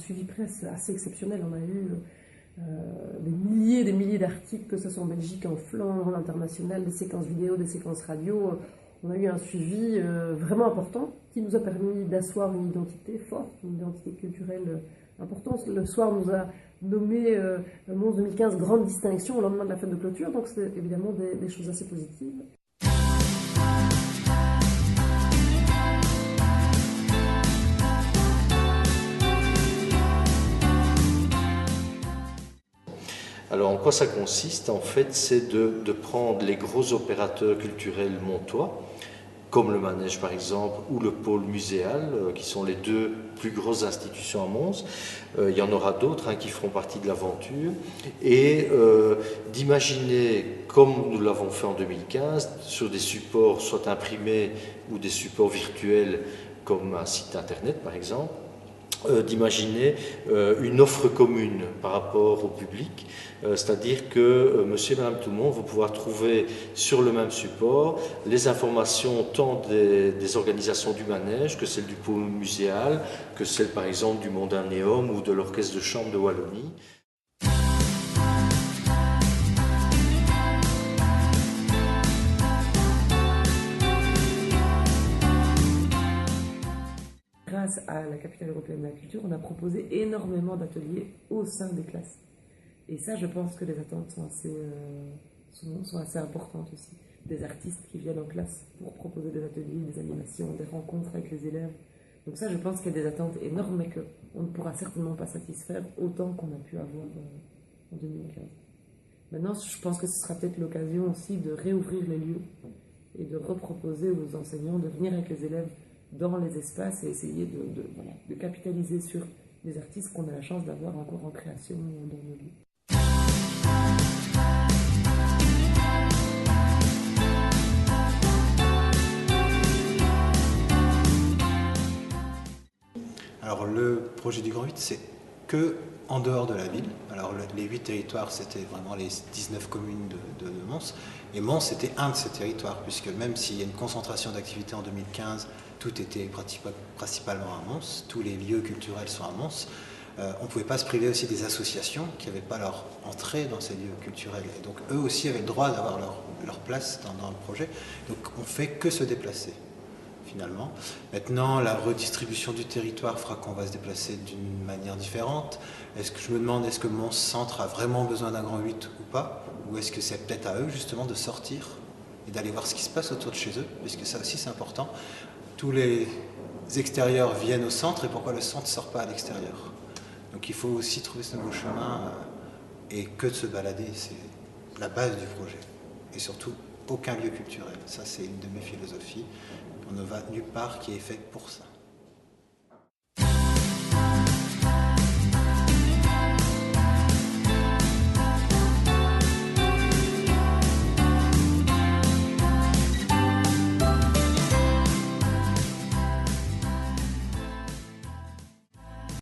suivi presse assez exceptionnel. On a eu des milliers d'articles, que ce soit en Belgique, en Flandre, en international, des séquences vidéo, des séquences radio. On a eu un suivi vraiment important qui nous a permis d'asseoir une identité forte, une identité culturelle importante. Le soir nous a nommé Mons 2015 grande distinction au lendemain de la fête de clôture, donc c'est évidemment des choses assez positives. Alors en quoi ça consiste? En fait, c'est de prendre les gros opérateurs culturels montois, comme le Manège par exemple, ou le pôle muséal, qui sont les deux plus grosses institutions à Mons. Il y en aura d'autres qui feront partie de l'aventure, et d'imaginer, comme nous l'avons fait en 2015, sur des supports soit imprimés ou des supports virtuels, comme un site internet par exemple, d'imaginer une offre commune par rapport au public, c'est-à-dire que monsieur et madame tout le monde vont pouvoir trouver sur le même support les informations tant des organisations du Manège que celles du pôle muséal, que celles par exemple du Mondanéum ou de l'orchestre de chambre de Wallonie. Grâce à la capitale européenne de la culture, on a proposé énormément d'ateliers au sein des classes. Et ça, je pense que les attentes sont assez importantes aussi. Des artistes qui viennent en classe pour proposer des ateliers, des animations, des rencontres avec les élèves. Donc ça, je pense qu'il y a des attentes énormes, mais qu'on ne pourra certainement pas satisfaire autant qu'on a pu avoir en 2015. Maintenant, je pense que ce sera peut-être l'occasion aussi de réouvrir les lieux et de reproposer aux enseignants de venir avec les élèves dans les espaces et essayer de capitaliser sur des artistes qu'on a la chance d'avoir encore en création dans nos lieux. Alors le projet du Grand 8, c'est que en dehors de la ville. Alors les 8 territoires, c'était vraiment les 19 communes de Mons. Et Mons, c'était un de ces territoires, puisque même s'il y a une concentration d'activités en 2015, tout était principalement à Mons, tous les lieux culturels sont à Mons. On ne pouvait pas se priver aussi des associations qui n'avaient pas leur entrée dans ces lieux culturels. Et donc eux aussi avaient le droit d'avoir leur place dans le projet. Donc on ne fait que se déplacer, finalement. Maintenant, la redistribution du territoire fera qu'on va se déplacer d'une manière différente. Je me demande, est-ce que Mons Centre a vraiment besoin d'un Grand 8 ou pas? Ou est-ce que c'est peut-être à eux, justement, de sortir et d'aller voir ce qui se passe autour de chez eux? Parce que ça aussi, c'est important. Tous les extérieurs viennent au centre, et pourquoi le centre ne sort pas à l'extérieur? Donc il faut aussi trouver ce nouveau chemin, et que de se balader, c'est la base du projet. Et surtout, aucun lieu culturel. Ça, c'est une de mes philosophies. On ne va nulle part qui est fait pour ça.